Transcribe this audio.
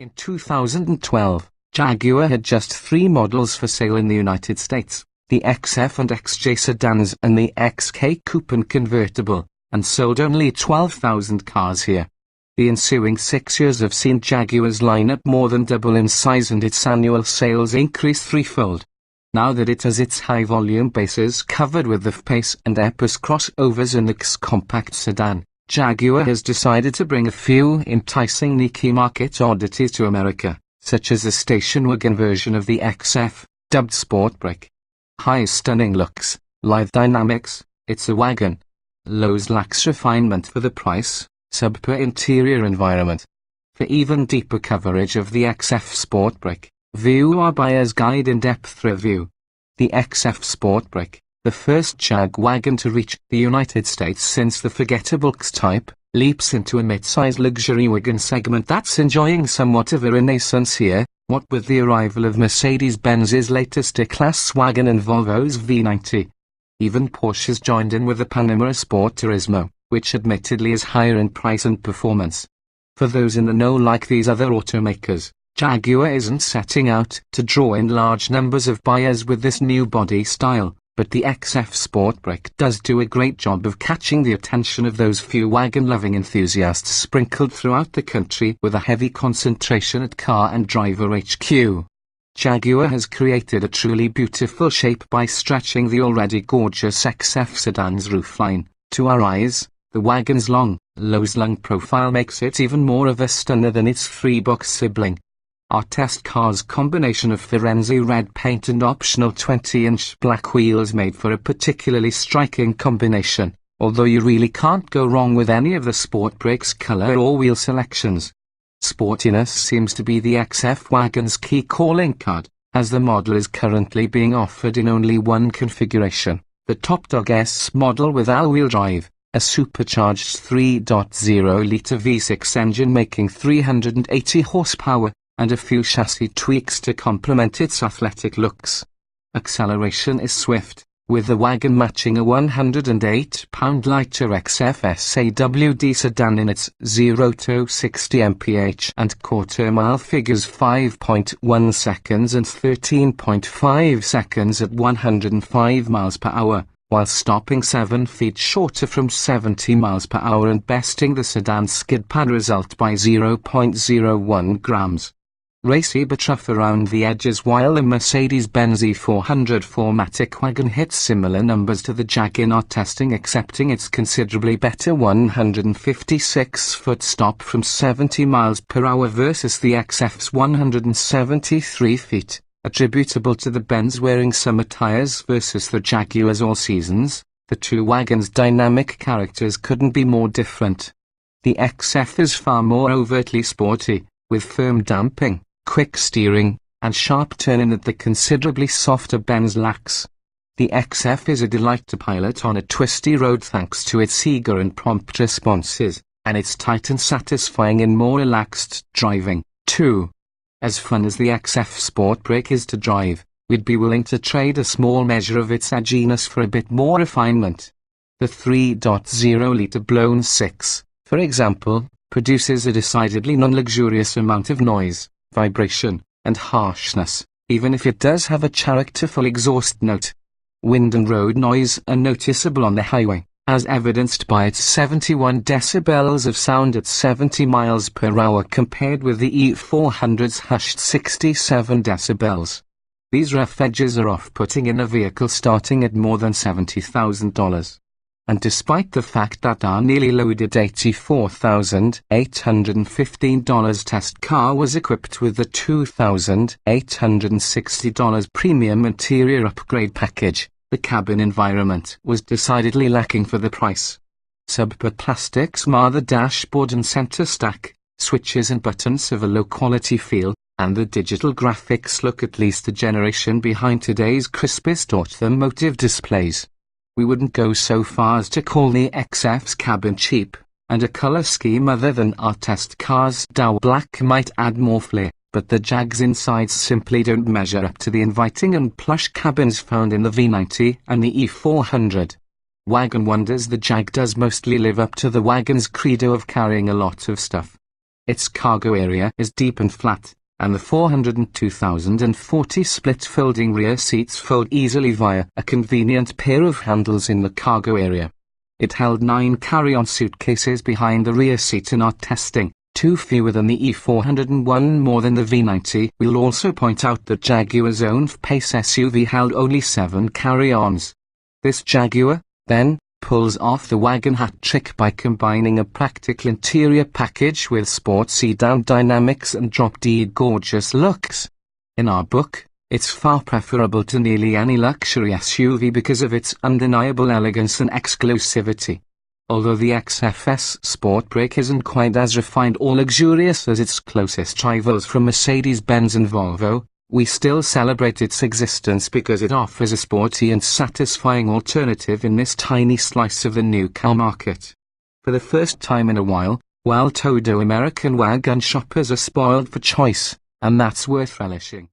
In 2012, Jaguar had just 3 models for sale in the United States, the XF and XJ sedans and the XK coupe and convertible, and sold only 12,000 cars here. The ensuing 6 years have seen Jaguar's lineup more than double in size and its annual sales increase threefold. Now that it has its high-volume bases covered with the F-Pace and Epos crossovers in the X compact sedan, Jaguar has decided to bring a few enticing niche market oddities to America, such as the station wagon version of the XF, dubbed Sport Break. High stunning looks, lithe dynamics, it's a wagon. Lows lax refinement for the price, subpar interior environment. For even deeper coverage of the XF Sport Break, view our buyer's guide in-depth review. The XF Sport Break, the first Jag wagon to reach the United States since the forgettable X-Type, leaps into a mid-size luxury wagon segment that's enjoying somewhat of a renaissance here, what with the arrival of Mercedes-Benz's latest E-Class wagon and Volvo's V90. Even Porsche's joined in with the Panamera Sport Turismo, which admittedly is higher in price and performance. For those in the know like these other automakers, Jaguar isn't setting out to draw in large numbers of buyers with this new body style, but the XF Sport Break does do a great job of catching the attention of those few wagon-loving enthusiasts sprinkled throughout the country with a heavy concentration at Car and Driver HQ. Jaguar has created a truly beautiful shape by stretching the already gorgeous XF sedan's roofline. To our eyes, the wagon's long, low-slung profile makes it even more of a stunner than its 3-box sibling. Our test car's combination of Firenze red paint and optional 20-inch black wheels made for a particularly striking combination, although you really can't go wrong with any of the Sport Break's color or wheel selections. Sportiness seems to be the XF wagon's key calling card, as the model is currently being offered in only one configuration, the Top Dog S model with all-wheel drive, a supercharged 3.0-litre V6 engine making 380 horsepower, and a few chassis tweaks to complement its athletic looks. Acceleration is swift, with the wagon matching a 108-pound lighter XF S AWD sedan in its 0-60 mph and quarter-mile figures 5.1 seconds and 13.5 seconds at 105 miles per hour, while stopping 7 feet shorter from 70 miles per hour and besting the sedan's skid pad result by 0.01 grams. Racy but rough around the edges, while the Mercedes-Benz E400 4MATIC wagon hits similar numbers to the Jag in our testing, excepting its considerably better 156-foot stop from 70 miles per hour versus the XF's 173 feet, attributable to the Benz wearing summer tires versus the Jaguar's all seasons. The two wagons' dynamic characters couldn't be more different. The XF is far more overtly sporty, with firm damping, quick steering, and sharp turning that the considerably softer Benz lacks. The XF is a delight to pilot on a twisty road thanks to its eager and prompt responses, and it's tight and satisfying in more relaxed driving, too. As fun as the XF Sport Break is to drive, we'd be willing to trade a small measure of its edginess for a bit more refinement. The 3.0-litre blown 6, for example, produces a decidedly non-luxurious amount of noise, vibration, and harshness, even if it does have a characterful exhaust note. Wind and road noise are noticeable on the highway, as evidenced by its 71 decibels of sound at 70 miles per hour compared with the E400's hushed 67 decibels. These rough edges are off-putting in a vehicle starting at more than $70,000. And despite the fact that our nearly loaded $84,815 test car was equipped with the $2,860 premium interior upgrade package, the cabin environment was decidedly lacking for the price. Subpar plastics mar the dashboard and center stack, switches and buttons have a low-quality feel, and the digital graphics look at least a generation behind today's crispest automotive displays. We wouldn't go so far as to call the XF's cabin cheap, and a color scheme other than our test car's Dow black might add more flair, but the Jag's insides simply don't measure up to the inviting and plush cabins found in the V90 and the E400. Wagon wonders the Jag does mostly live up to the wagon's credo of carrying a lot of stuff. Its cargo area is deep and flat, and the 402,040 split-folding rear seats fold easily via a convenient pair of handles in the cargo area. It held 9 carry-on suitcases behind the rear seat in our testing, 2 fewer than the E401, more than the V90. We'll also point out that Jaguar's own F-Pace SUV held only 7 carry-ons. This Jaguar, then, pulls off the wagon hat trick by combining a practical interior package with sport sedan dynamics and drop-dead gorgeous looks. In our book, it's far preferable to nearly any luxury SUV because of its undeniable elegance and exclusivity. Although the XFS Sport Brake isn't quite as refined or luxurious as its closest rivals from Mercedes-Benz and Volvo, we still celebrate its existence because it offers a sporty and satisfying alternative in this tiny slice of the new car market. For the first time in a while, well-to-do American wagon shoppers are spoiled for choice, and that's worth relishing.